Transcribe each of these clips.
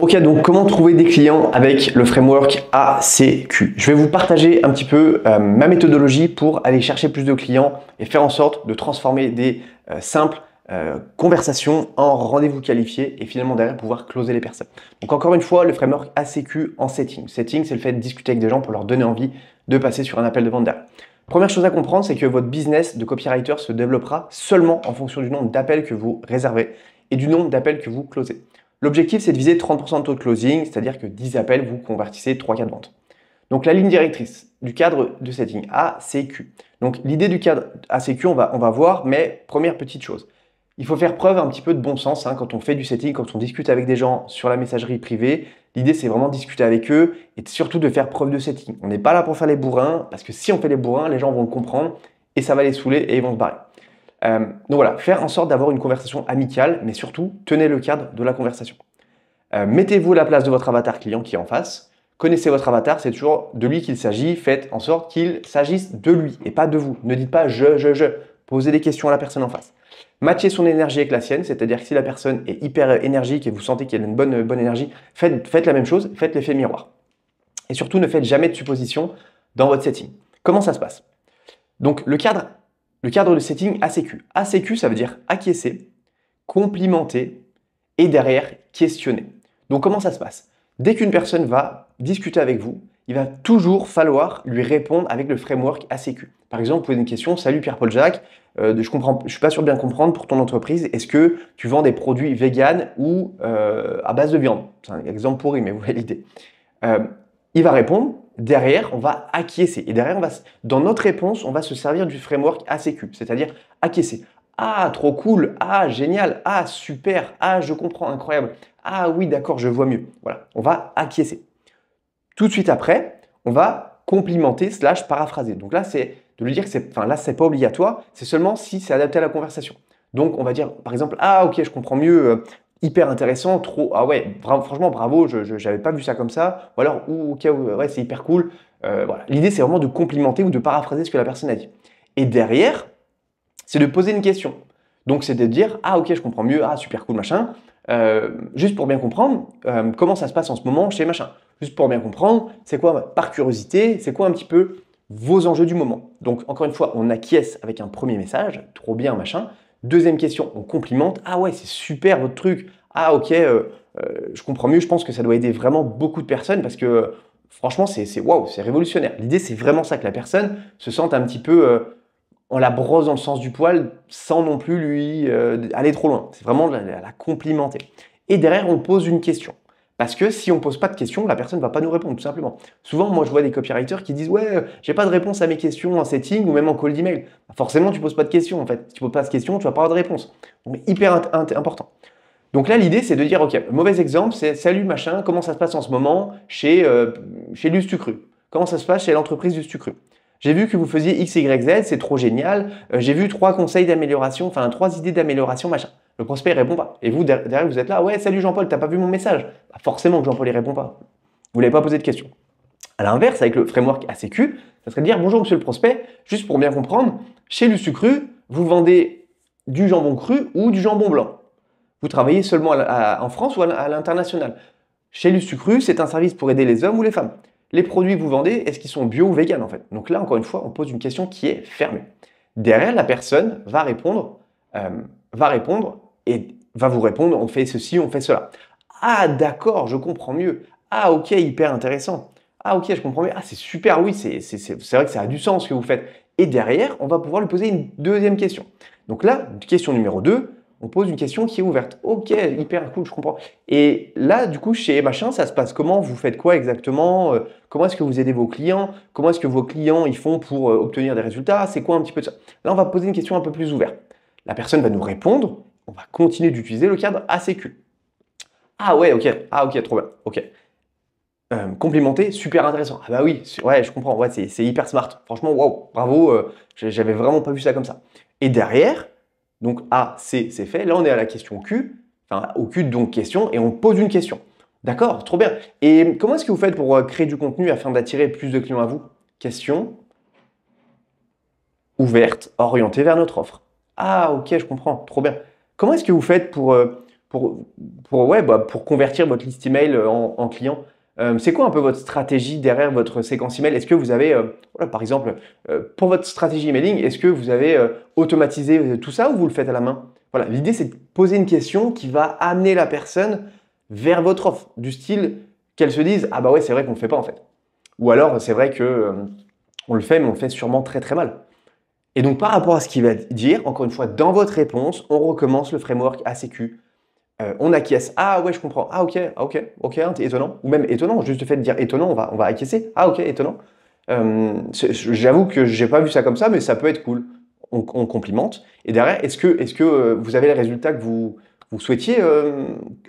Ok, donc comment trouver des clients avec le framework ACQ? Je vais vous partager un petit peu ma méthodologie pour aller chercher plus de clients et faire en sorte de transformer des simples conversations en rendez-vous qualifiés et finalement derrière pouvoir closer les personnes. Donc encore une fois, le framework ACQ en setting. Setting, c'est le fait de discuter avec des gens pour leur donner envie de passer sur un appel de vente derrière. Première chose à comprendre, c'est que votre business de copywriter se développera seulement en fonction du nombre d'appels que vous réservez et du nombre d'appels que vous closez. L'objectif, c'est de viser 30% de taux de closing, c'est-à-dire que 10 appels, vous convertissez 3-4 ventes. Donc la ligne directrice du cadre de setting ACQ. Donc l'idée du cadre ACQ, on va voir, mais première petite chose. Il faut faire preuve un petit peu de bon sens quand on fait du setting, quand on discute avec des gens sur la messagerie privée. L'idée, c'est vraiment de discuter avec eux et surtout de faire preuve de setting. On n'est pas là pour faire les bourrins, parce que si on fait les bourrins, les gens vont le comprendre et ça va les saouler et ils vont se barrer. Donc voilà, faire en sorte d'avoir une conversation amicale, mais surtout, tenez le cadre de la conversation. Mettez-vous à la place de votre avatar client qui est en face. Connaissez votre avatar, c'est toujours de lui qu'il s'agit. Faites en sorte qu'il s'agisse de lui et pas de vous. Ne dites pas je. Posez des questions à la personne en face. Matchez son énergie avec la sienne, c'est-à-dire que si la personne est hyper énergique et vous sentez qu'elle a une bonne énergie, faites la même chose, faites l'effet miroir. Et surtout, ne faites jamais de suppositions dans votre setting. Comment ça se passe? Donc, le cadre de setting ACQ. ACQ, ça veut dire acquiescer, complimenter et derrière questionner. Donc, comment ça se passe? Dès qu'une personne va discuter avec vous, il va toujours falloir lui répondre avec le framework ACQ. Par exemple, vous posez une question: salut Pierre-Paul Jacques, je ne suis pas sûr de bien comprendre pour ton entreprise, est-ce que tu vends des produits vegan ou à base de viande? C'est un exemple pourri, mais vous voyez l'idée. Il va répondre. Derrière, on va acquiescer. Et derrière, dans notre réponse, on va se servir du framework ACQ, c'est-à-dire acquiescer. Ah, trop cool. Ah, génial. Ah, super. Ah, je comprends. Incroyable. Ah oui, d'accord, je vois mieux. Voilà, on va acquiescer. Tout de suite après, on va complimenter / paraphraser. Donc là, c'est de lui dire que c'est pas obligatoire, c'est seulement si c'est adapté à la conversation. Donc, on va dire, par exemple, ah ok, je comprends mieux. Hyper intéressant, trop, ah ouais, franchement bravo, je n'avais pas vu ça comme ça, ou alors, ok, ouais, c'est hyper cool. Voilà. L'idée, c'est vraiment de complimenter ou de paraphraser ce que la personne a dit. Et derrière, c'est de poser une question. Donc, c'est de dire, ah ok, je comprends mieux, ah super cool, machin. Juste pour bien comprendre, comment ça se passe en ce moment chez machin. Juste pour bien comprendre, c'est quoi, par curiosité, c'est quoi un petit peu vos enjeux du moment. Donc, encore une fois, on acquiesce avec un premier message, trop bien, machin. Deuxième question, on complimente. Ah ouais, c'est super votre truc. Ah ok, je comprends mieux. Je pense que ça doit aider vraiment beaucoup de personnes parce que franchement, c'est waouh, c'est révolutionnaire. L'idée, c'est vraiment ça, que la personne se sente un petit peu on la brosse dans le sens du poil sans non plus lui aller trop loin. C'est vraiment la complimenter. Et derrière, on pose une question. Parce que si on ne pose pas de questions, la personne ne va pas nous répondre, tout simplement. Souvent, moi, je vois des copywriters qui disent « Ouais, j'ai pas de réponse à mes questions en setting ou même en call d'email. » Forcément, tu ne poses pas de questions, en fait. Si tu ne poses pas de questions, tu ne vas pas avoir de réponse. Donc, hyper important. Donc là, l'idée, c'est de dire « Ok, mauvais exemple, c'est « Salut, machin, comment ça se passe en ce moment chez Lustucru? Comment ça se passe chez l'entreprise Lustucru? J'ai vu que vous faisiez X, Y, Z, c'est trop génial. J'ai vu 3 conseils d'amélioration, enfin 3 idées d'amélioration, machin. » Le prospect ne répond pas. Et vous, derrière, vous êtes là, ouais, salut Jean-Paul, t'as pas vu mon message? Bah, forcément que Jean-Paul ne répond pas. Vous ne l'avez pas posé de question. À l'inverse, avec le framework ACQ, ça serait de dire bonjour monsieur le prospect, juste pour bien comprendre, chez Lustucru, vous vendez du jambon cru ou du jambon blanc? Vous travaillez seulement en France ou à l'international? Chez Lustucru, c'est un service pour aider les hommes ou les femmes. Les produits que vous vendez, est-ce qu'ils sont bio ou vegan en fait? Donc là, encore une fois, on pose une question qui est fermée. Derrière, la personne va répondre et va vous répondre, on fait ceci, on fait cela. Ah d'accord, je comprends mieux. Ah ok, hyper intéressant. Ah ok, je comprends mieux. Ah c'est super, oui, c'est vrai que ça a du sens ce que vous faites. Et derrière, on va pouvoir lui poser une deuxième question. Donc là, question numéro 2, on pose une question qui est ouverte. Ok, hyper cool, je comprends. Et là, du coup, chez machin, ça se passe comment? Vous faites quoi exactement? Comment est-ce que vous aidez vos clients? Comment est-ce que vos clients ils font pour obtenir des résultats? C'est quoi un petit peu de ça? Là, on va poser une question un peu plus ouverte. La personne va nous répondre. On va continuer d'utiliser le cadre ACQ. Ah ouais, ok. Ah ok, trop bien. Ok. Complimenter, super intéressant. Ah bah oui, ouais, je comprends. Ouais, c'est hyper smart. Franchement, waouh, bravo. J'avais vraiment pas vu ça comme ça. Et derrière, donc A, C, c'est fait. Là, on est à la question Q, enfin au Q, donc question, et on pose une question. D'accord, trop bien. Et comment est-ce que vous faites pour créer du contenu afin d'attirer plus de clients à vous? Question ouverte, orientée vers notre offre. Ah, ok, je comprends, trop bien. Comment est-ce que vous faites pour convertir votre liste email en client. C'est quoi un peu votre stratégie derrière votre séquence email? Est-ce que vous avez, par exemple, pour votre stratégie emailing, est-ce que vous avez automatisé tout ça ou vous le faites à la main? Voilà, l'idée c'est de poser une question qui va amener la personne vers votre offre, du style qu'elle se dise ah bah ouais c'est vrai qu'on le fait pas en fait. Ou alors c'est vrai que on le fait mais on le fait sûrement très très mal. Et donc par rapport à ce qu'il va dire, encore une fois dans votre réponse, on recommence le framework ACQ. On acquiesce. Ah ouais, je comprends. Ah ok, étonnant. Ou même étonnant, juste le fait de dire étonnant, on va acquiescer. Ah ok, étonnant. J'avoue que j'ai pas vu ça comme ça, mais ça peut être cool. On complimente. Et derrière, est-ce que vous avez les résultats que vous souhaitiez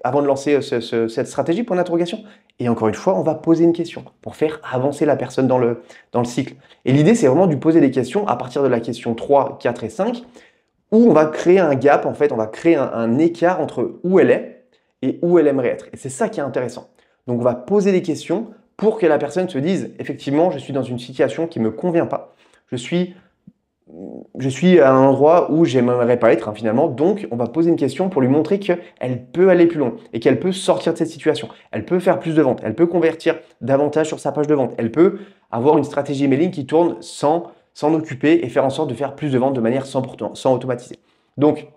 avant de lancer cette stratégie pour l'interrogation? Et encore une fois, on va poser une question pour faire avancer la personne dans le cycle. Et l'idée, c'est vraiment de lui poser des questions à partir de la question 3, 4 et 5 où on va créer un gap, en fait, on va créer un écart entre où elle est et où elle aimerait être. Et c'est ça qui est intéressant. Donc, on va poser des questions pour que la personne se dise, effectivement, je suis dans une situation qui ne me convient pas. Je suis à un endroit où j'aimerais pas être, finalement. Donc, on va poser une question pour lui montrer qu'elle peut aller plus loin et qu'elle peut sortir de cette situation. Elle peut faire plus de ventes. Elle peut convertir davantage sur sa page de vente. Elle peut avoir une stratégie emailing qui tourne sans s'en occuper et faire en sorte de faire plus de ventes de manière 100% sans automatiser. Donc,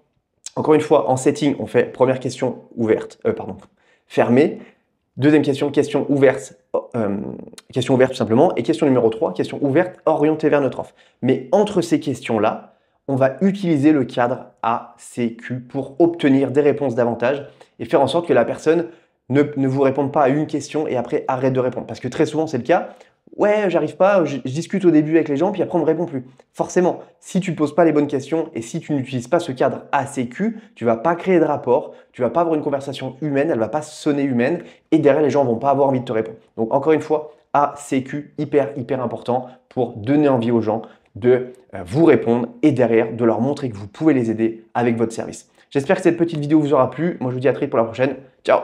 encore une fois, en setting, on fait première question ouverte, fermée. Deuxième question, question ouverte tout simplement. Et question numéro 3, question ouverte orientée vers notre offre. Mais entre ces questions-là, on va utiliser le cadre ACQ pour obtenir des réponses davantage et faire en sorte que la personne ne vous réponde pas à une question et après arrête de répondre. Parce que très souvent, c'est le cas. Ouais, j'arrive pas, je discute au début avec les gens, puis après on me répond plus. Forcément, si tu ne poses pas les bonnes questions et si tu n'utilises pas ce cadre ACQ, tu vas pas créer de rapport, tu vas pas avoir une conversation humaine, elle va pas sonner humaine et derrière les gens vont pas avoir envie de te répondre. Donc encore une fois, ACQ, hyper important pour donner envie aux gens de vous répondre et derrière de leur montrer que vous pouvez les aider avec votre service. J'espère que cette petite vidéo vous aura plu. Moi je vous dis à très vite pour la prochaine. Ciao!